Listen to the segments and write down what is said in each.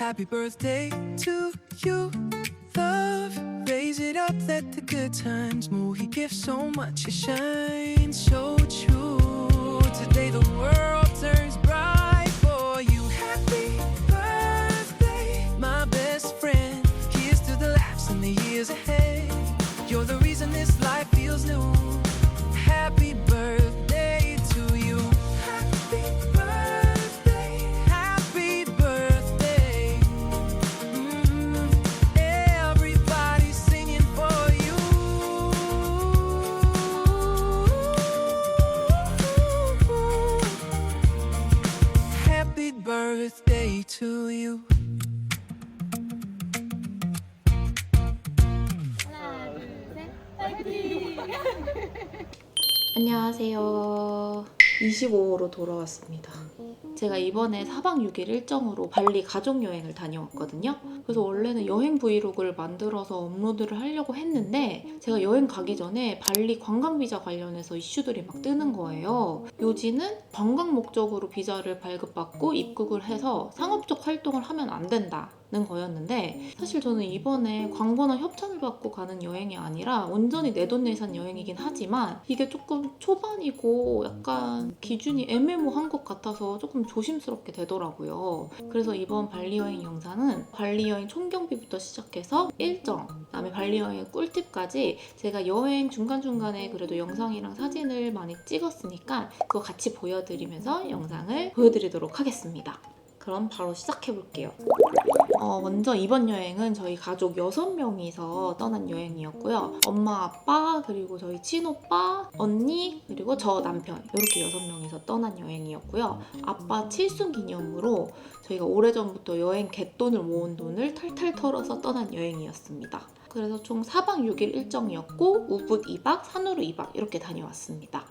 Happy birthday to you. Love, raise it up, let the good times move. You give so much, you shine so true. Today the world turns bright for you. Happy birthday, my best friend. Here's to the laughs and the years ahead. You're the reason this life feels new. Happy birthday to you. Happy birthday, happy birthday. Everybody's singing for you. Happy birthday to you. 안녕하세요. 25호로 돌아왔습니다. 제가 이번에 4박 6일 일정으로 발리 가족여행을 다녀왔거든요. 그래서 원래는 여행 브이로그를 만들어서 업로드를 하려고 했는데 제가 여행 가기 전에 발리 관광비자 관련해서 이슈들이 막 뜨는 거예요. 요지는 관광 목적으로 비자를 발급받고 입국을 해서 상업적 활동을 하면 안 된다는 거였는데 사실 저는 이번에 광고나 협찬을 받고 가는 여행이 아니라 온전히 내돈내산 여행이긴 하지만 이게 조금 초반이고 약간 기준이 애매모호한 것 같아서 조금 조심스럽게 되더라고요. 그래서 이번 발리 여행 영상은 발리 여행 총경비부터 시작해서 일정, 그다음에 발리 여행 꿀팁까지 제가 여행 중간중간에 그래도 영상이랑 사진을 많이 찍었으니까 그거 같이 보여드리면서 영상을 보여드리도록 하겠습니다. 그럼 바로 시작해볼게요. 먼저 이번 여행은 저희 가족 6명이서 떠난 여행이었고요. 엄마, 아빠, 그리고 저희 친오빠, 언니, 그리고 저 남편 이렇게 6명이서 떠난 여행이었고요. 아빠 칠순 기념으로 저희가 오래전부터 여행 갯돈을 모은 돈을 탈탈 털어서 떠난 여행이었습니다. 그래서 총 4박 6일 일정이었고 우붓 2박, 산후루 2박 이렇게 다녀왔습니다.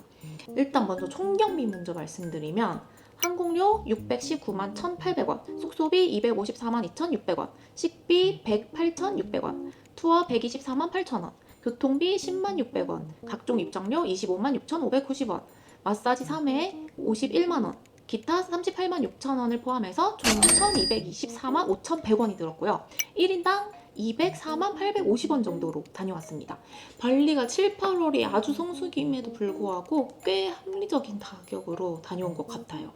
일단 먼저 총경비 먼저 말씀드리면 항공료 619만 1,800원, 숙소비 254만 2,600원, 식비 108,600원, 투어 124만 8,000원, 교통비 10만 600원, 각종 입장료 25만 6,590원, 마사지 3회에 51만 원, 기타 38만 6천 원을 포함해서 총 1,224만 5,100원이 들었고요. 1인당 204만 850원 정도로 다녀왔습니다. 발리가 7, 8월이 아주 성수기임에도 불구하고 꽤 합리적인 가격으로 다녀온 것 같아요.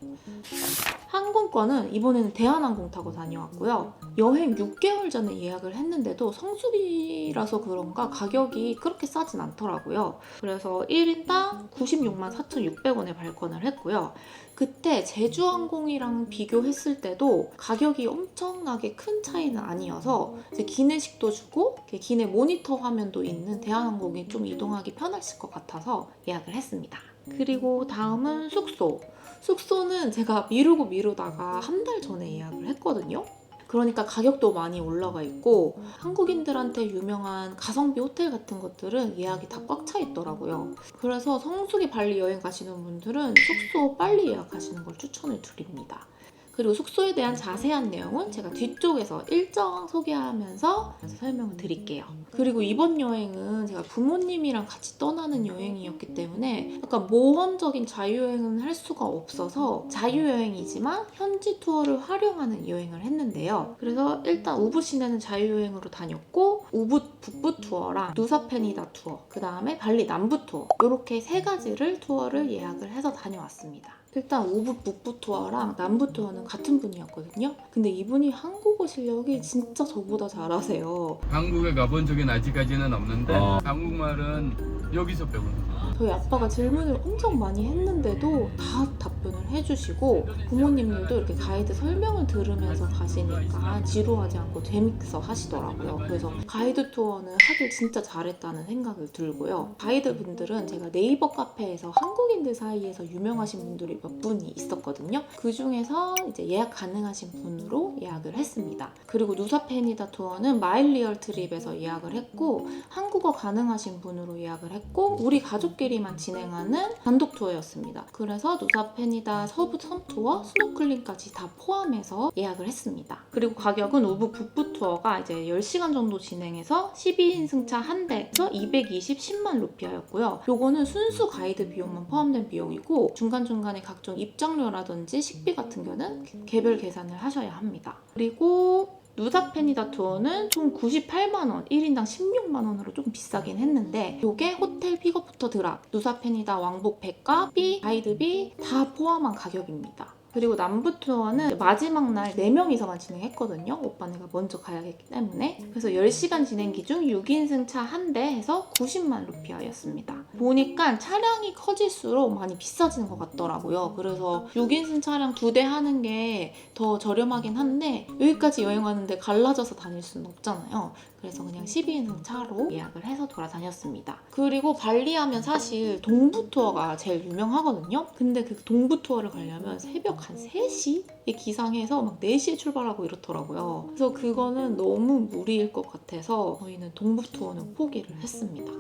항공권은 이번에는 대한항공 타고 다녀왔고요. 여행 6개월 전에 예약을 했는데도 성수기라서 그런가 가격이 그렇게 싸진 않더라고요. 그래서 1인당 96만 4,600원에 발권을 했고요. 그때 제주항공이랑 비교했을 때도 가격이 엄청나게 큰 차이는 아니어서 이제 기내식도 주고 기내 모니터 화면도 있는 대한항공이 좀 이동하기 편하실 것 같아서 예약을 했습니다. 그리고 다음은 숙소. 숙소는 제가 미루다가 한 달 전에 예약을 했거든요. 그러니까 가격도 많이 올라가 있고 한국인들한테 유명한 가성비 호텔 같은 것들은 예약이 다 꽉 차 있더라고요. 그래서 성수기 발리 여행 가시는 분들은 숙소 빨리 예약하시는 걸 추천을 드립니다. 그리고 숙소에 대한 자세한 내용은 제가 뒤쪽에서 일정 소개하면서 설명을 드릴게요. 그리고 이번 여행은 제가 부모님이랑 같이 떠나는 여행이었기 때문에 약간 모험적인 자유여행은 할 수가 없어서 자유여행이지만 현지 투어를 활용하는 여행을 했는데요. 그래서 일단 우붓 시내는 자유여행으로 다녔고 우붓 북부 투어랑 누사페니다 투어, 그 다음에 발리 남부 투어 이렇게 3가지를 투어를 예약을 해서 다녀왔습니다. 일단 우붓 북부 투어랑 남부 투어는 같은 분이었거든요. 근데 이분이 한국어 실력이 진짜 저보다 잘하세요. 한국에 가본 적은 아직까지는 없는데 한국말은 여기서 배우는 거예요. 저희 아빠가 질문을 엄청 많이 했는데도 다 답변을 해주시고 부모님들도 이렇게 가이드 설명을 들으면서 가시니까 지루하지 않고 재밌어 하시더라고요. 그래서 가이드 투어는 하길 진짜 잘했다는 생각을 들고요. 가이드 분들은 제가 네이버 카페에서 한국인들 사이에서 유명하신 분들이 몇 분이 있었거든요. 그 중에서 이제 예약 가능하신 분으로 예약을 했습니다. 그리고 누사페니다 투어는 마일리얼 트립에서 예약을 했고 한국어 가능하신 분으로 예약을 했고 우리 가족끼리만 진행하는 단독 투어였습니다. 그래서 누사페니다 서부 섬투어, 스노클링까지 다 포함해서 예약을 했습니다. 그리고 가격은 우붓 북부 투어가 이제 10시간 정도 진행해서 12인 승차 한 대에서 220 10만 루피아였고요. 요거는 순수 가이드 비용만 포함된 비용이고 중간중간에 각종 입장료라든지 식비 같은 경우는 개별 계산을 하셔야 합니다. 그리고 그리고 누사페니다 투어는 총 98만원, 1인당 16만원으로 좀 비싸긴 했는데 이게 호텔 픽업부터 드랍, 누사페니다 왕복 백과 비, 가이드비 다 포함한 가격입니다. 그리고 남부 투어는 마지막 날 4명이서만 진행했거든요. 오빠네가 먼저 가야 했기 때문에. 그래서 10시간 진행기 중 6인승 차 한 대 해서 90만 루피아였습니다. 보니까 차량이 커질수록 많이 비싸지는 것 같더라고요. 그래서 6인승 차량 2대 하는 게 더 저렴하긴 한데 여기까지 여행 왔는데 갈라져서 다닐 수는 없잖아요. 그래서 그냥 12인승 차로 예약을 해서 돌아다녔습니다. 그리고 발리 하면 사실 동부 투어가 제일 유명하거든요. 근데 그 동부 투어를 가려면 새벽 한 3시에 기상해서 막 4시에 출발하고 이렇더라고요. 그래서 그거는 너무 무리일 것 같아서 저희는 동부 투어는 포기를 했습니다.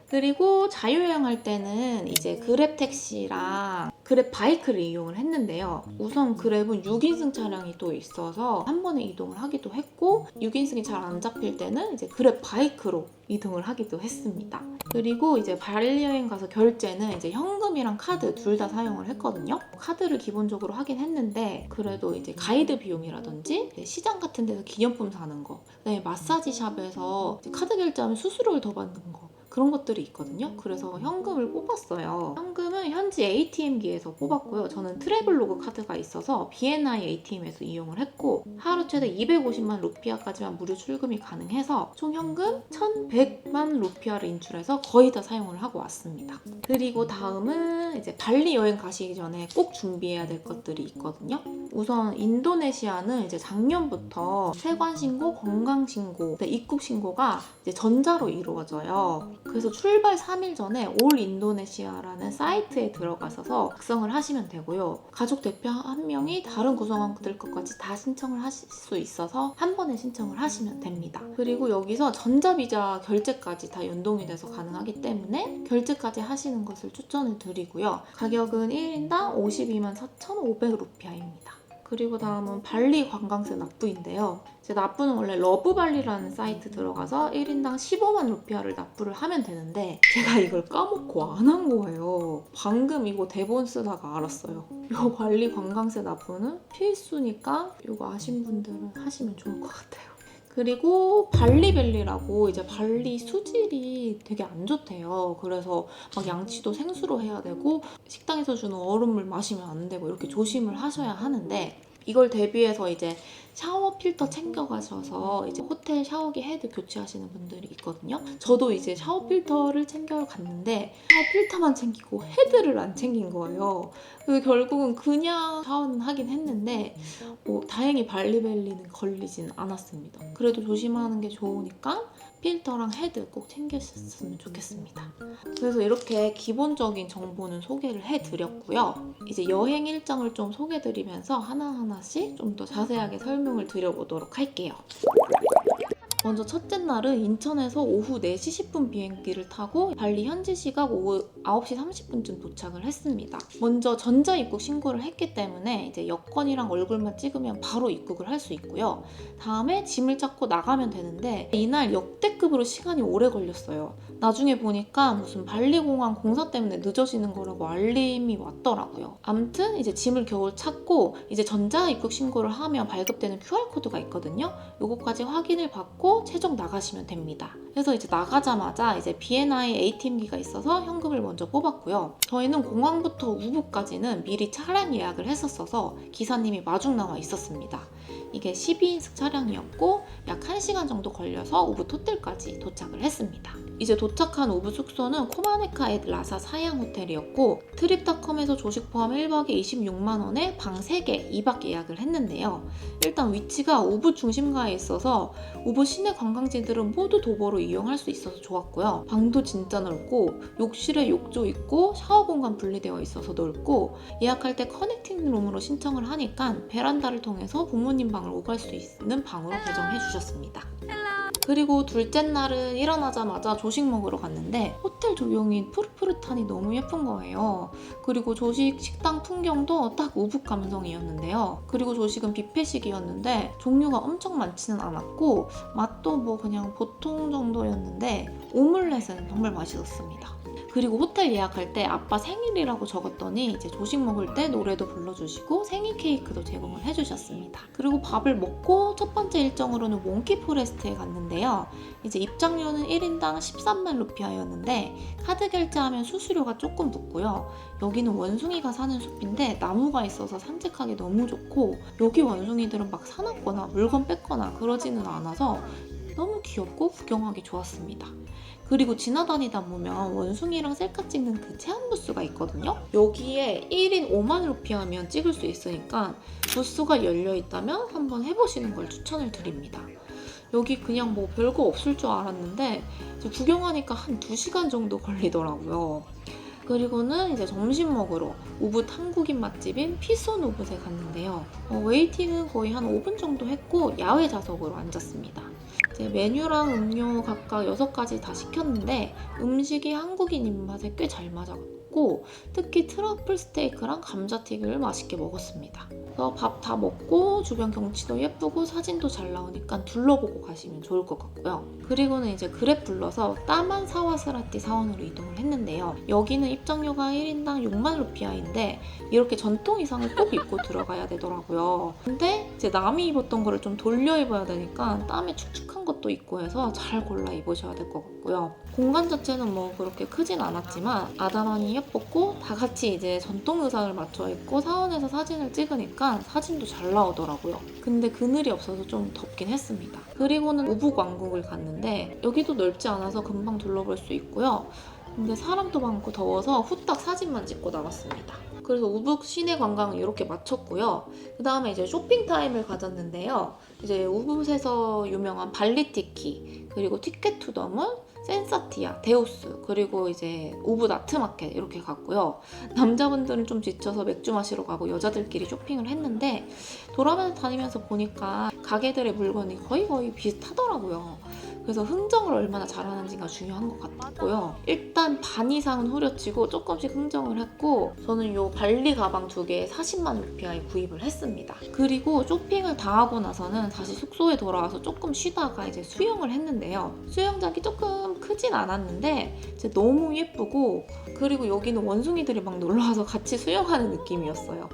그리고 자유여행할 때는 이제 그랩 택시랑 그랩 바이크를 이용을 했는데요. 우선 그랩은 6인승 차량이 또 있어서 한 번에 이동을 하기도 했고 6인승이 잘 안 잡힐 때는 이제 그랩 바이크로 이동을 하기도 했습니다. 그리고 이제 발리 여행 가서 결제는 이제 현금이랑 카드 둘 다 사용을 했거든요. 카드를 기본적으로 하긴 했는데 그래도 이제 가이드 비용이라든지 시장 같은 데서 기념품 사는 거, 그다음에 마사지 샵에서 카드 결제하면 수수료를 더 받는 거 그런 것들이 있거든요. 그래서 현금을 뽑았어요. 현금은 현지 ATM기에서 뽑았고요. 저는 트래블로그 카드가 있어서 BNI ATM에서 이용을 했고 하루 최대 250만 루피아까지만 무료 출금이 가능해서 총 현금 1100만 루피아를 인출해서 거의 다 사용을 하고 왔습니다. 그리고 다음은 이제 발리 여행 가시기 전에 꼭 준비해야 될 것들이 있거든요. 우선 인도네시아는 이제 작년부터 세관 신고, 건강 신고, 입국 신고가 이제 전자로 이루어져요. 그래서 출발 3일 전에 올 인도네시아라는 사이트에 들어가셔서 작성을 하시면 되고요. 가족 대표 한 명이 다른 구성원들 것까지 다 신청을 하실 수 있어서 한 번에 신청을 하시면 됩니다. 그리고 여기서 전자비자 결제까지 다 연동이 돼서 가능하기 때문에 결제까지 하시는 것을 추천을 드리고요. 가격은 1인당 52만 4,500루피아입니다. 그리고 다음은 발리 관광세 납부인데요. 제 납부는 원래 러브발리라는 사이트 들어가서 1인당 15만 루피아를 납부를 하면 되는데 제가 이걸 까먹고 안 한 거예요. 방금 이거 대본 쓰다가 알았어요. 이거 발리 관광세 납부는 필수니까 이거 아신 분들은 하시면 좋을 것 같아요. 그리고 발리벨리라고 이제 발리 수질이 되게 안 좋대요. 그래서 막 양치도 생수로 해야 되고 식당에서 주는 얼음물 마시면 안 되고 이렇게 조심을 하셔야 하는데 이걸 대비해서 이제 샤워 필터 챙겨가셔서 이제 호텔 샤워기 헤드 교체하시는 분들이 있거든요. 저도 이제 샤워 필터를 챙겨 갔는데 샤워 필터만 챙기고 헤드를 안 챙긴 거예요. 그래서 결국은 그냥 샤워는 하긴 했는데 다행히 발리벨리는 걸리진 않았습니다. 그래도 조심하는 게 좋으니까 필터랑 헤드 꼭 챙기셨으면 좋겠습니다. 그래서 이렇게 기본적인 정보는 소개를 해드렸고요. 이제 여행 일정을 좀 소개드리면서 하나하나씩 좀 더 자세하게 설명을 드려보도록 할게요. 먼저 첫째 날은 인천에서 오후 4시 10분 비행기를 타고 발리 현지 시각 오후 9시 30분쯤 도착을 했습니다. 먼저 전자 입국 신고를 했기 때문에 이제 여권이랑 얼굴만 찍으면 바로 입국을 할 수 있고요. 다음에 짐을 찾고 나가면 되는데 이날 역대급으로 시간이 오래 걸렸어요. 나중에 보니까 무슨 발리 공항 공사 때문에 늦어지는 거라고 알림이 왔더라고요. 아무튼 이제 짐을 겨우 찾고 이제 전자 입국 신고를 하면 발급되는 QR코드가 있거든요. 요거까지 확인을 받고 최종 나가시면 됩니다. 그래서 이제 나가자마자 이제 BNI ATM기가 있어서 현금을 먼저 뽑았고요. 저희는 공항부터 우부까지는 미리 차량 예약을 했었어서 기사님이 마중 나와 있었습니다. 이게 12인승 차량이었고 약 1시간 정도 걸려서 우붓 호텔까지 도착을 했습니다. 이제 도착한 우붓 숙소는 코마네카 앳 라사 사양 호텔이었고 트립닷컴에서 조식 포함 1박에 26만 원에 방 3개 2박 예약을 했는데요. 일단 위치가 우붓 중심가에 있어서 우붓 시내 관광지들은 모두 도보로 이용할 수 있어서 좋았고요. 방도 진짜 넓고 욕실에 욕조 있고 샤워 공간 분리되어 있어서 넓고 예약할 때 커넥팅 룸으로 신청을 하니까 베란다를 통해서 부모님 방을 오갈 수 있는 방으로 배정해 주셨습니다. 그리고 둘째 날은 일어나자마자 조식 먹으러 갔는데 호텔 조경이 푸릇푸릇하니 너무 예쁜 거예요. 그리고 조식 식당 풍경도 딱 우붓 감성이었는데요. 그리고 조식은 뷔페식이었는데 종류가 엄청 많지는 않았고 맛도 뭐 그냥 보통 정도였는데 오믈렛은 정말 맛있었습니다. 그리고 호텔 예약할 때 아빠 생일이라고 적었더니 이제 조식 먹을 때 노래도 불러주시고 생일 케이크도 제공을 해주셨습니다. 그리고 밥을 먹고 첫 번째 일정으로는 몽키 포레스트에 갔는데요. 이제 입장료는 1인당 13만 루피아였는데 카드 결제하면 수수료가 조금 붙고요. 여기는 원숭이가 사는 숲인데 나무가 있어서 산책하기 너무 좋고 여기 원숭이들은 막 사납거나 물건 뺏거나 그러지는 않아서 너무 귀엽고 구경하기 좋았습니다. 그리고 지나다니다 보면 원숭이랑 셀카 찍는 그 체험 부스가 있거든요. 여기에 1인 5만 루피아면 찍을 수 있으니까 부스가 열려 있다면 한번 해보시는 걸 추천을 드립니다. 여기 그냥 뭐 별거 없을 줄 알았는데 구경하니까 한 2시간 정도 걸리더라고요. 그리고는 이제 점심 먹으러 우붓 한국인 맛집인 피손 우붓에 갔는데요. 웨이팅은 거의 한 5분 정도 했고 야외 좌석으로 앉았습니다. 이제 메뉴랑 음료 각각 6가지 다 시켰는데 음식이 한국인 입맛에 꽤 잘 맞았고 특히 트러플 스테이크랑 감자튀김을 맛있게 먹었습니다. 그래서 밥 다 먹고 주변 경치도 예쁘고 사진도 잘 나오니까 둘러보고 가시면 좋을 것 같고요. 그리고는 이제 그랩 불러서 따만 사와스라티 사원으로 이동을 했는데요. 여기는 입장료가 1인당 6만 루피아인데 이렇게 전통 의상을 꼭 입고 들어가야 되더라고요. 근데 이제 남이 입었던 거를 좀 돌려 입어야 되니까 땀에 축축한 것도 있고 해서 잘 골라 입으셔야 될 것 같고요. 공간 자체는 뭐 그렇게 크진 않았지만 아담하니 예뻤고 다 같이 이제 전통 의상을 맞춰 입고 사원에서 사진을 찍으니까 사진도 잘 나오더라고요. 근데 그늘이 없어서 좀 덥긴 했습니다. 그리고는 우붓 왕국을 갔는데 여기도 넓지 않아서 금방 둘러볼 수 있고요. 근데 사람도 많고 더워서 후딱 사진만 찍고 나왔습니다. 그래서 우붓 시내 관광을 이렇게 마쳤고요. 그 다음에 이제 쇼핑 타임을 가졌는데요. 이제 우붓에서 유명한 발리티키, 그리고 티켓 투 더 문, 센사티아, 데우스, 그리고 이제 우붓 아트마켓 이렇게 갔고요. 남자분들은 좀 지쳐서 맥주 마시러 가고 여자들끼리 쇼핑을 했는데 돌아다니면서 보니까 가게들의 물건이 거의 비슷하더라고요. 그래서 흥정을 얼마나 잘하는지가 중요한 것 같고요. 일단 반 이상은 후려치고 조금씩 흥정을 했고 저는 요 발리 가방 2개에 40만 루피아에 구입을 했습니다. 그리고 쇼핑을 다 하고 나서는 다시 숙소에 돌아와서 조금 쉬다가 이제 수영을 했는데요. 수영장이 조금 크진 않았는데 이제 너무 예쁘고 그리고 여기는 원숭이들이 막 놀러와서 같이 수영하는 느낌이었어요.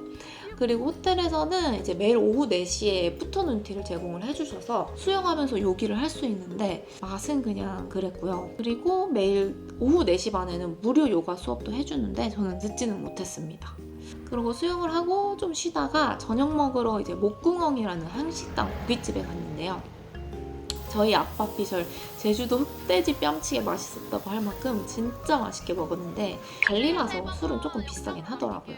그리고 호텔에서는 이제 매일 오후 4시에 애프터눈 티를 제공을 해주셔서 수영하면서 요기를 할 수 있는데 맛은 그냥 그랬고요. 그리고 매일 오후 4시 반에는 무료 요가 수업도 해주는데 저는 듣지는 못했습니다. 그리고 수영을 하고 좀 쉬다가 저녁 먹으러 이제 목궁엉이라는 한식당 고깃집에 갔는데요. 저희 아빠 피셜 제주도 흑돼지 뺨치게 맛있었다고 할 만큼 진짜 맛있게 먹었는데 발리라서 술은 조금 비싸긴 하더라고요.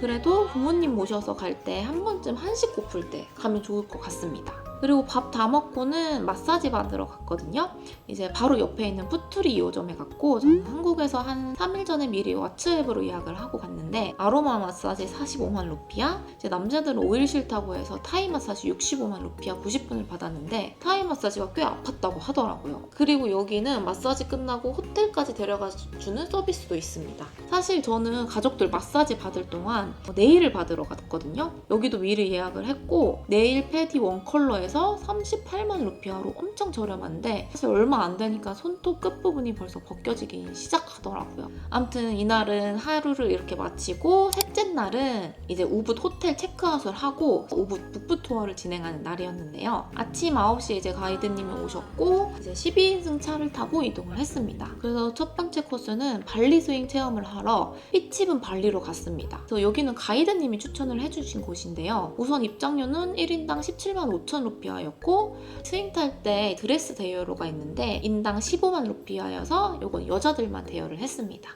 그래도 부모님 모셔서 갈 때 한 번쯤 한식 고플 때 가면 좋을 것 같습니다. 그리고 밥 다 먹고는 마사지 받으러 갔거든요. 이제 바로 옆에 있는 푸투리 2호점에 갔고 저는 한국에서 한 3일 전에 미리 왓츠앱으로 예약을 하고 갔는데 아로마 마사지 45만 루피아, 이제 남자들은 오일 싫다고 해서 타이 마사지 65만 루피아 90분을 받았는데 타이 마사지가 꽤 아팠다고 하더라고요. 그리고 여기는 마사지 끝나고 호텔까지 데려가주는 서비스도 있습니다. 사실 저는 가족들 마사지 받을 동안 네일을 받으러 갔거든요. 여기도 미리 예약을 했고 네일 패디 원 컬러에서 38만 루피아로 엄청 저렴한데 사실 얼마 안 되니까 손톱 끝부분이 벌써 벗겨지기 시작하더라고요. 아무튼 이날은 하루를 이렇게 마치고 셋째 날은 이제 우붓 호텔 체크아웃을 하고 우붓 북부 투어를 진행하는 날이었는데요. 아침 9시에 이제 가이드님이 오셨고 이제 12인승 차를 타고 이동을 했습니다. 그래서 첫 번째 코스는 발리 스윙 체험을 하러 피치분 발리로 갔습니다. 그래서 여기는 가이드님이 추천을 해주신 곳인데요. 우선 입장료는 1인당 17만 5천 루피아였고 스윙 탈 때 드레스 대여료가 있는데 인당 15만 루피아여서 이건 여자들만 대여를 했습니다.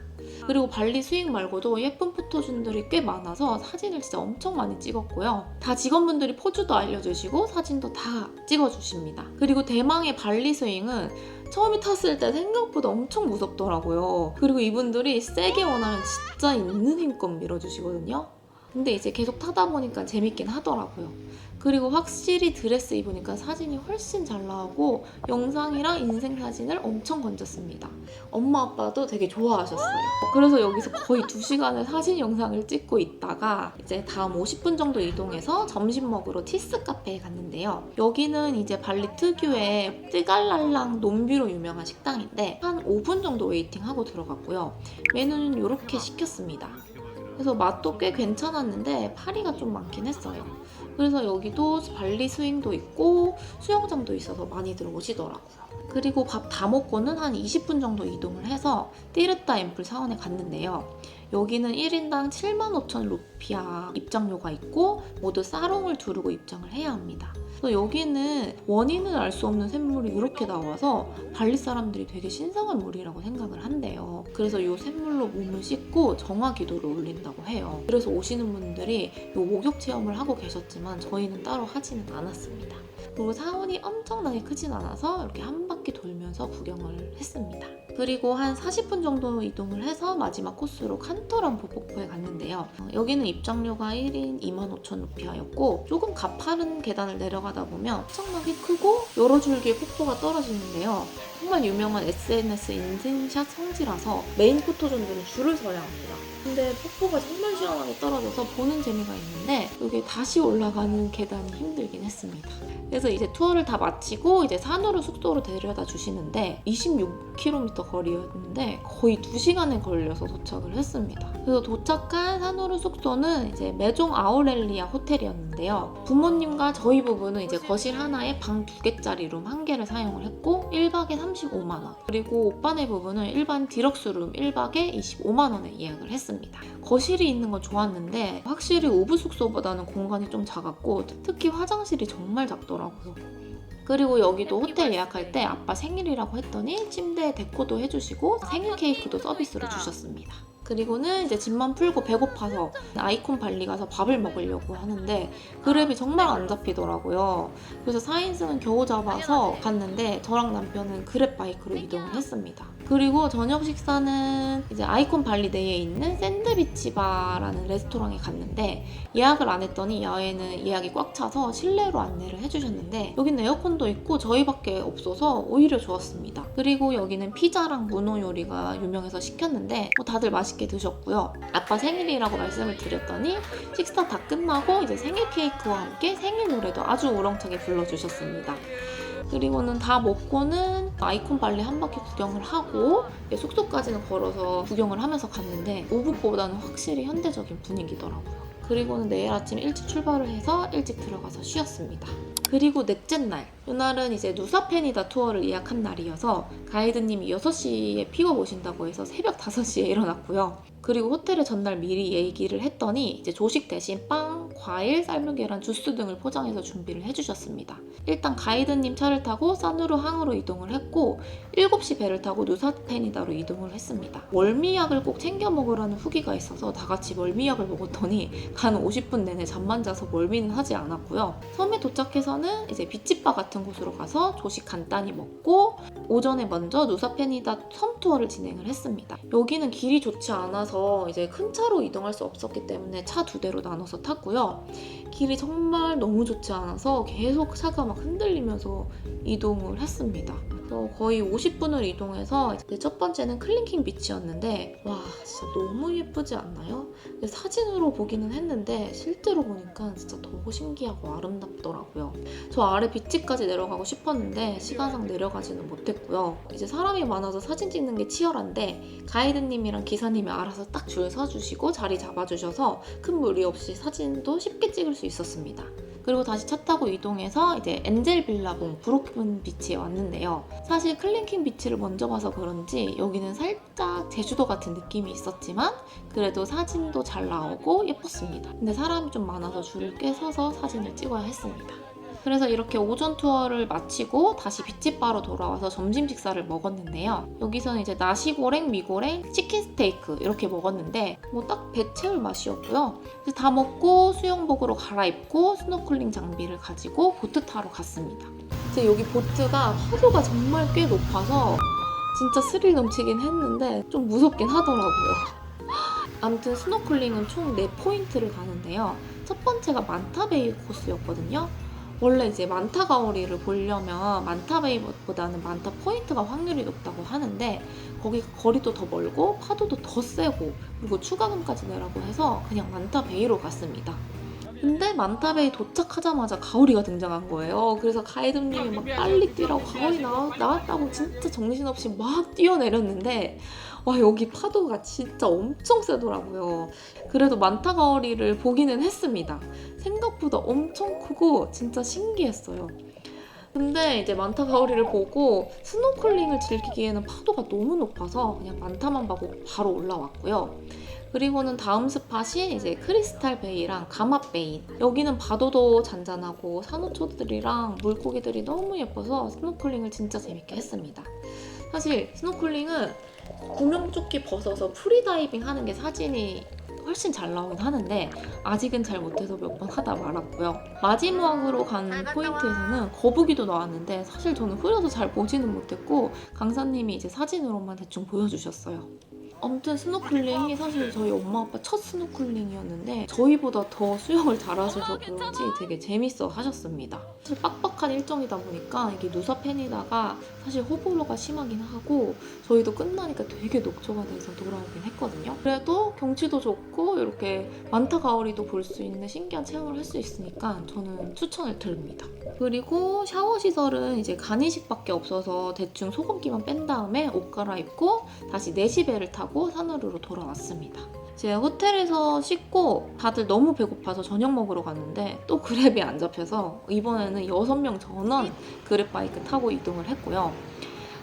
그리고 발리 스윙 말고도 예쁜 포토존들이 꽤 많아서 사진을 진짜 엄청 많이 찍었고요. 다 직원분들이 포즈도 알려주시고 사진도 다 찍어주십니다. 그리고 대망의 발리 스윙은 처음에 탔을 때 생각보다 엄청 무섭더라고요. 그리고 이분들이 세게 원하면 진짜 있는 힘껏 밀어주시거든요. 근데 이제 계속 타다 보니까 재밌긴 하더라고요. 그리고 확실히 드레스 입으니까 사진이 훨씬 잘 나오고 영상이랑 인생 사진을 엄청 건졌습니다. 엄마 아빠도 되게 좋아하셨어요. 그래서 여기서 거의 2시간을 사진 영상을 찍고 있다가 이제 다음 50분 정도 이동해서 점심 먹으러 티스 카페에 갔는데요. 여기는 이제 발리 특유의 뜨갈랄랑 논뷰로 유명한 식당인데 한 5분 정도 웨이팅하고 들어갔고요. 메뉴는 이렇게 시켰습니다. 그래서 맛도 꽤 괜찮았는데 파리가 좀 많긴 했어요. 그래서 여기도 발리 스윙도 있고 수영장도 있어서 많이들 오시더라고요. 그리고 밥 다 먹고는 한 20분 정도 이동을 해서 띠르타 앰플 사원에 갔는데요. 여기는 1인당 75,000 루피아 입장료가 있고 모두 사롱을 두르고 입장을 해야 합니다. 그래서 여기는 원인을 알 수 없는 샘물이 이렇게 나와서 발리 사람들이 되게 신성한 물이라고 생각을 한대요. 그래서 이 샘물로 몸을 씻고 정화 기도를 올린다고 해요. 그래서 오시는 분들이 이 목욕 체험을 하고 계셨지만 저희는 따로 하지는 않았습니다. 그리고 사원이 엄청나게 크진 않아서 이렇게 한 바퀴 돌면서 구경을 했습니다. 그리고 한 40분 정도 이동을 해서 마지막 코스로 칸토란포 폭포에 갔는데요. 여기는 입장료가 1인 25,000 루피아였고 조금 가파른 계단을 내려가다 보면 엄청나게 크고 여러 줄기의 폭포가 떨어지는데요. 정말 유명한 SNS 인증샷 성지라서 메인 포토존들은 줄을 서야 합니다. 근데 폭포가 정말 시원하게 떨어져서 보는 재미가 있는데 이게 다시 올라가는 계단이 힘들긴 했습니다. 그래서 이제 투어를 다 마치고 이제 산으로 숙소로 데려다 주시는데 26km 거리였는데 거의 2시간에 걸려서 도착을 했습니다. 그래서 도착한 산으로 숙소는 이제 메종 아우렐리아 호텔이었는데요. 부모님과 저희 부부는 이제 거실 하나에 방 2개짜리 룸 1개를 사용을 했고 1박에 35만 원. 그리고 오빠네 부부는 일반 디럭스 룸 1박에 25만 원에 예약을 했습니다. 거실이 있는 건 좋았는데 확실히 우부 숙소보다는 공간이 좀 작았고 특히 화장실이 정말 작더라고요. 그리고 여기도 호텔 예약할 때 아빠 생일이라고 했더니 침대에 데코도 해주시고 생일 케이크도 서비스로 주셨습니다. 그리고는 이제 짐만 풀고 배고파서 아이콘 발리 가서 밥을 먹으려고 하는데 그랩이 정말 안 잡히더라고요. 그래서 4인승은 겨우 잡아서 갔는데 저랑 남편은 그랩 바이크로 이동을 했습니다. 그리고 저녁 식사는 이제 아이콘 발리 내에 있는 샌드비치 바라는 레스토랑에 갔는데 예약을 안 했더니 야외는 예약이 꽉 차서 실내로 안내를 해주셨는데 여기는 에어컨도 있고 저희밖에 없어서 오히려 좋았습니다. 그리고 여기는 피자랑 문어 요리가 유명해서 시켰는데 다들 맛있게 드셨고요. 아빠 생일이라고 말씀을 드렸더니 식사 다 끝나고 이제 생일 케이크와 함께 생일 노래도 아주 우렁차게 불러주셨습니다. 그리고는 다 먹고는 아이콘 발리 한 바퀴 구경을 하고 숙소까지는 걸어서 구경을 하면서 갔는데 우붓보다는 확실히 현대적인 분위기더라고요. 그리고는 내일 아침 일찍 출발을 해서 일찍 들어가서 쉬었습니다. 그리고 넷째 날, 이날은 이제 누사페니다 투어를 예약한 날이어서 가이드님이 6시에 픽업 오신다고 해서 새벽 5시에 일어났고요. 그리고 호텔에 전날 미리 얘기를 했더니 이제 조식 대신 빵, 과일, 삶은 계란, 주스 등을 포장해서 준비를 해주셨습니다. 일단 가이드님 차를 타고 사누르 항으로 이동을 했고 7시 배를 타고 누사페니다로 이동을 했습니다. 멀미약을 꼭 챙겨 먹으라는 후기가 있어서 다 같이 멀미약을 먹었더니 간 50분 내내 잠만 자서 멀미는 하지 않았고요. 섬에 도착해서는 이제 비치바 같은 곳으로 가서 조식 간단히 먹고 오전에 먼저 누사페니다 섬 투어를 진행을 했습니다. 여기는 길이 좋지 않아서 이제 큰 차로 이동할 수 없었기 때문에 차 2대로 나눠서 탔고요. 길이 정말 너무 좋지 않아서 계속 차가 막 흔들리면서 이동을 했습니다. 그래서 거의 50분을 이동해서 이제 첫 번째는 클링킹 비치였는데 와 진짜 너무 예쁘지 않나요? 사진으로 보기는 했는데 실제로 보니까 진짜 더 신기하고 아름답더라고요. 저 아래 비치까지 내려가고 싶었는데 시간상 내려가지는 못했고요. 이제 사람이 많아서 사진 찍는 게 치열한데 가이드님이랑 기사님이 알아서 딱 줄 서주시고 자리 잡아주셔서 큰 무리 없이 사진도 쉽게 찍을 수 있었습니다. 그리고 다시 차 타고 이동해서 이제 엔젤 빌라봉 브로큰 비치에 왔는데요. 사실 클링킹 비치를 먼저 봐서 그런지 여기는 살짝 제주도 같은 느낌이 있었지만 그래도 사진도 잘 나오고 예뻤습니다. 근데 사람이 좀 많아서 줄을 꽤 서서 사진을 찍어야 했습니다. 그래서 이렇게 오전 투어를 마치고 다시 비치바로 돌아와서 점심 식사를 먹었는데요. 여기서는 이제 나시고랭, 미고랭, 치킨 스테이크 이렇게 먹었는데 뭐 딱 배 채울 맛이었고요. 다 먹고 수영복으로 갈아입고 스노클링 장비를 가지고 보트 타러 갔습니다. 이제 여기 보트가 파도가 정말 꽤 높아서 진짜 스릴 넘치긴 했는데 좀 무섭긴 하더라고요. 아무튼 스노클링은 총 4포인트를 가는데요. 첫 번째가 만타베이 코스였거든요. 원래 이제 만타 가오리를 보려면 만타베이보다는 만타 포인트가 확률이 높다고 하는데 거기 거리도 더 멀고 파도도 더 세고 그리고 추가금까지 내라고 해서 그냥 만타베이로 갔습니다. 근데 만타베이 도착하자마자 가오리가 등장한 거예요. 그래서 가이드님이 막 빨리 뛰라고 가오리 나왔다고 진짜 정신없이 막 뛰어내렸는데 와 여기 파도가 진짜 엄청 세더라고요. 그래도 만타 가오리를 보기는 했습니다. 생각보다 엄청 크고 진짜 신기했어요. 근데 이제 만타 가오리를 보고 스노클링을 즐기기에는 파도가 너무 높아서 그냥 만타만 보고 바로 올라왔고요. 그리고는 다음 스팟이 이제 크리스탈 베이랑 가맛 베이. 여기는 파도도 잔잔하고 산호초들이랑 물고기들이 너무 예뻐서 스노클링을 진짜 재밌게 했습니다. 사실 스노클링은 구명조끼 벗어서 프리다이빙 하는 게 사진이 훨씬 잘 나오긴 하는데 아직은 잘 못해서 몇 번 하다 말았고요. 마지막으로 간 포인트에서는 거북이도 나왔는데 사실 저는 흐려서 잘 보지는 못했고 강사님이 이제 사진으로만 대충 보여주셨어요. 아무튼 스노클링이 사실 저희 엄마 아빠 첫 스노클링이었는데 저희보다 더 수영을 잘하셔서 그런지 되게 재밌어 하셨습니다. 사실 빡빡한 일정이다 보니까 이게 누사펜이다가 사실 호불호가 심하긴 하고 저희도 끝나니까 되게 녹초가 돼서 돌아오긴 했거든요. 그래도 경치도 좋고 이렇게 만타 가오리도 볼 수 있는 신기한 체험을 할 수 있으니까 저는 추천을 드립니다. 그리고 샤워 시설은 이제 간이식밖에 없어서 대충 소금기만 뺀 다음에 옷 갈아입고 다시 4시 배를 타고 산으로 돌아왔습니다. 이제 호텔에서 씻고 다들 너무 배고파서 저녁 먹으러 갔는데 또 그랩이 안 잡혀서 이번에는 6명 전원 그랩 바이크 타고 이동을 했고요.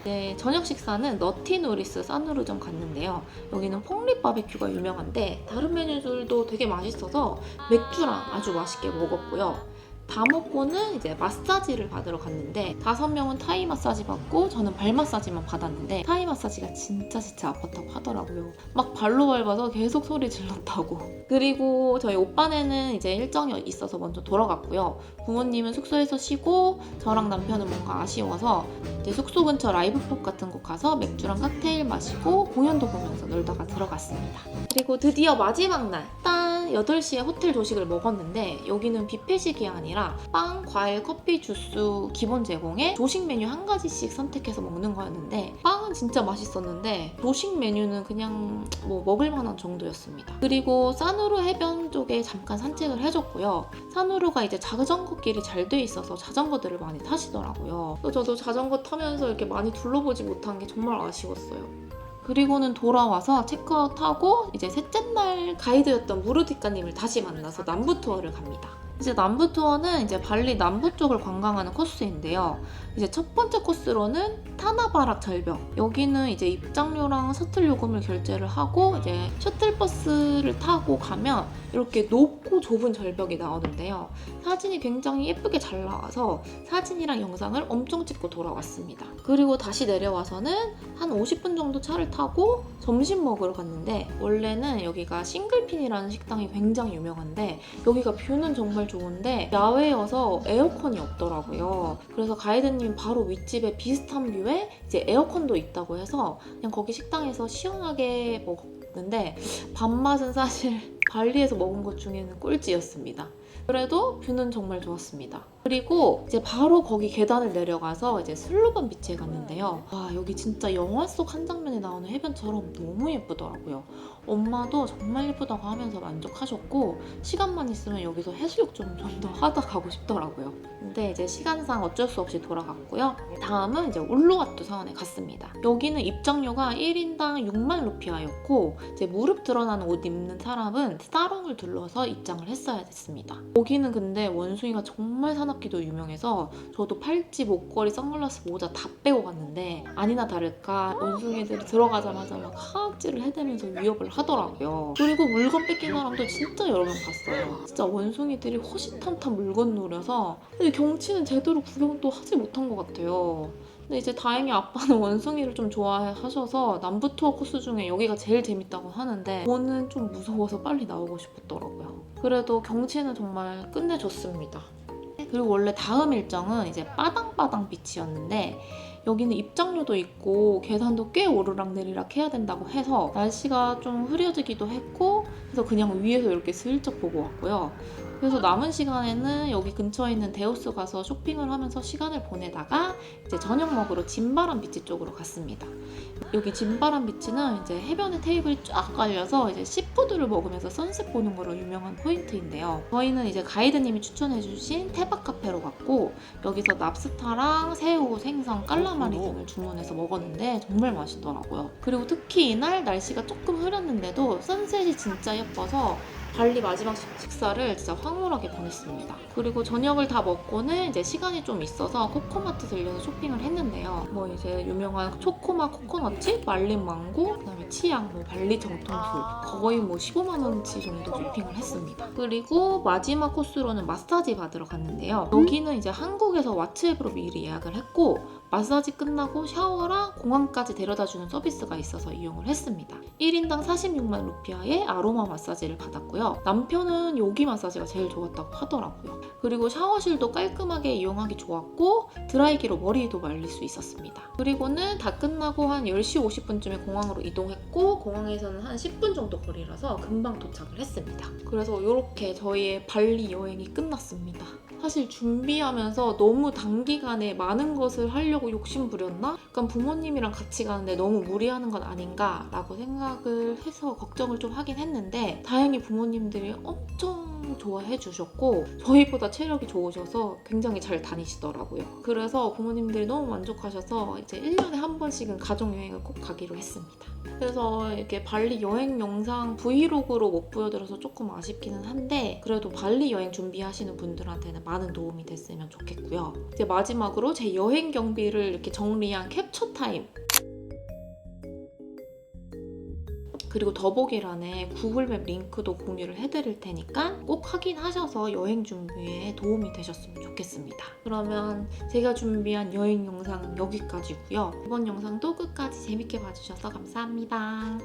네, 저녁 식사는 너티누리스 산후루점 갔는데요. 여기는 폭립 바베큐가 유명한데 다른 메뉴들도 되게 맛있어서 맥주랑 아주 맛있게 먹었고요. 다 먹고는 이제 마사지를 받으러 갔는데 5명은 타이 마사지 받고 저는 발 마사지만 받았는데 타이 마사지가 진짜 아팠다고 하더라고요. 막 발로 밟아서 계속 소리 질렀다고. 그리고 저희 오빠네는 이제 일정이 있어서 먼저 돌아갔고요. 부모님은 숙소에서 쉬고 저랑 남편은 뭔가 아쉬워서 이제 숙소 근처 라이브 펍 같은 곳 가서 맥주랑 칵테일 마시고 공연도 보면서 놀다가 들어갔습니다. 그리고 드디어 마지막 날 딱 8시에 호텔 조식을 먹었는데 여기는 뷔페식이 아니라 빵, 과일, 커피, 주스 기본 제공에 조식 메뉴 한 가지씩 선택해서 먹는 거였는데 빵은 진짜 맛있었는데 조식 메뉴는 그냥 뭐 먹을 만한 정도였습니다. 그리고 산후루 해변 쪽에 잠깐 산책을 해줬고요. 산후루가 이제 자전거 길이 잘 돼 있어서 자전거들을 많이 타시더라고요. 또 저도 자전거 타면서 이렇게 많이 둘러보지 못한 게 정말 아쉬웠어요. 그리고는 돌아와서 체크아웃하고 이제 셋째 날 가이드였던 무르디카님을 다시 만나서 남부 투어를 갑니다. 이제 남부 투어는 이제 발리 남부 쪽을 관광하는 코스인데요. 이제 첫 번째 코스로는 타나바락 절벽. 여기는 이제 입장료랑 셔틀 요금을 결제를 하고 이제 셔틀버스를 타고 가면 이렇게 높고 좁은 절벽이 나오는데요. 사진이 굉장히 예쁘게 잘 나와서 사진이랑 영상을 엄청 찍고 돌아왔습니다. 그리고 다시 내려와서는 한 50분 정도 차를 타고 점심 먹으러 갔는데 원래는 여기가 싱글핀이라는 식당이 굉장히 유명한데 여기가 뷰는 정말 좋은데 야외여서 에어컨이 없더라고요. 그래서 가이드님 바로 윗집에 비슷한 뷰에 이제 에어컨도 있다고 해서 그냥 거기 식당에서 시원하게 먹었는데 밥맛은 사실 발리에서 먹은 것 중에는 꼴찌였습니다. 그래도 뷰는 정말 좋았습니다. 그리고 이제 바로 거기 계단을 내려가서 이제 슬로번 비치에 갔는데요. 와 여기 진짜 영화 속 한 장면에 나오는 해변처럼 너무 예쁘더라고요. 엄마도 정말 예쁘다고 하면서 만족하셨고 시간만 있으면 여기서 해수욕 좀 더 하다 가고 싶더라고요. 근데 이제 시간상 어쩔 수 없이 돌아갔고요. 다음은 이제 울루와투 사원에 갔습니다. 여기는 입장료가 1인당 6만 루피아였고 이제 무릎 드러나는 옷 입는 사람은 사롱을 둘러서 입장을 했어야 됐습니다. 여기는 근데 원숭이가 정말 사납기도 유명해서 저도 팔찌, 목걸이, 선글라스, 모자 다 빼고 갔는데 아니나 다를까 원숭이들이 들어가자마자 막 하악질을 해대면서 위협을 하더라고요. 그리고 물건 뺏긴 사람도 진짜 여러 명 봤어요. 진짜 원숭이들이 호시탐탐 물건 노려서 근데 경치는 제대로 구경도 하지 못한 것 같아요. 근데 이제 다행히 아빠는 원숭이를 좀 좋아하셔서 남부 투어 코스 중에 여기가 제일 재밌다고 하는데 저는 좀 무서워서 빨리 나오고 싶었더라고요. 그래도 경치는 정말 끝내줬습니다. 그리고 원래 다음 일정은 이제 빠당빠당 비치였는데 여기는 입장료도 있고 계단도 꽤 오르락내리락 해야 된다고 해서 날씨가 좀 흐려지기도 했고 그래서 그냥 위에서 이렇게 슬쩍 보고 왔고요. 그래서 남은 시간에는 여기 근처에 있는 데오스 가서 쇼핑을 하면서 시간을 보내다가 이제 저녁 먹으러 진바람 비치 쪽으로 갔습니다. 여기 진바람 비치는 이제 해변에 테이블이 쫙 깔려서 이제 시푸드를 먹으면서 선셋 보는 거로 유명한 포인트인데요. 저희는 이제 가이드님이 추천해주신 테박 카페로 갔고 여기서 랍스타랑 새우, 생선, 깔라마리 등을 주문해서 먹었는데 정말 맛있더라고요. 그리고 특히 이날 날씨가 조금 흐렸는데도 선셋이 진짜 예뻐서 발리 마지막 식사를 진짜 황홀하게 보냈습니다. 그리고 저녁을 다 먹고는 이제 시간이 좀 있어서 코코마트 들려서 쇼핑을 했는데요. 뭐 이제 유명한 초코맛 코코넛칩, 말린 망고, 그다음에 치약, 뭐 발리 정통술 거의 뭐 15만 원치 정도 쇼핑을 했습니다. 그리고 마지막 코스로는 마사지 받으러 갔는데요. 여기는 이제 한국에서 왓츠앱으로 미리 예약을 했고 마사지 끝나고 샤워랑 공항까지 데려다주는 서비스가 있어서 이용을 했습니다. 1인당 46만 루피아의 아로마 마사지를 받았고요. 남편은 여기 마사지가 제일 좋았다고 하더라고요. 그리고 샤워실도 깔끔하게 이용하기 좋았고 드라이기로 머리도 말릴 수 있었습니다. 그리고는 다 끝나고 한 10시 50분쯤에 공항으로 이동했고 공항에서는 한 10분 정도 거리라서 금방 도착을 했습니다. 그래서 이렇게 저희의 발리 여행이 끝났습니다. 사실 준비하면서 너무 단기간에 많은 것을 하려고 욕심 부렸나? 약간 부모님이랑 같이 가는데 너무 무리하는 건 아닌가? 라고 생각을 해서 걱정을 좀 하긴 했는데 다행히 부모님들이 엄청 좋아해 주셨고 저희보다 체력이 좋으셔서 굉장히 잘 다니시더라고요. 그래서 부모님들이 너무 만족하셔서 이제 1년에 한 번씩은 가족여행을 꼭 가기로 했습니다. 그래서 이렇게 발리 여행 영상 브이로그로 못 보여드려서 조금 아쉽기는 한데 그래도 발리 여행 준비하시는 분들한테는 많은 도움이 됐으면 좋겠고요. 이제 마지막으로 제 여행 경비를 이렇게 정리한 캡처 타임 그리고 더보기란에 구글맵 링크도 공유를 해드릴 테니까 꼭 확인하셔서 여행 준비에 도움이 되셨으면 좋겠습니다. 그러면 제가 준비한 여행 영상은 여기까지고요. 이번 영상도 끝까지 재밌게 봐주셔서 감사합니다.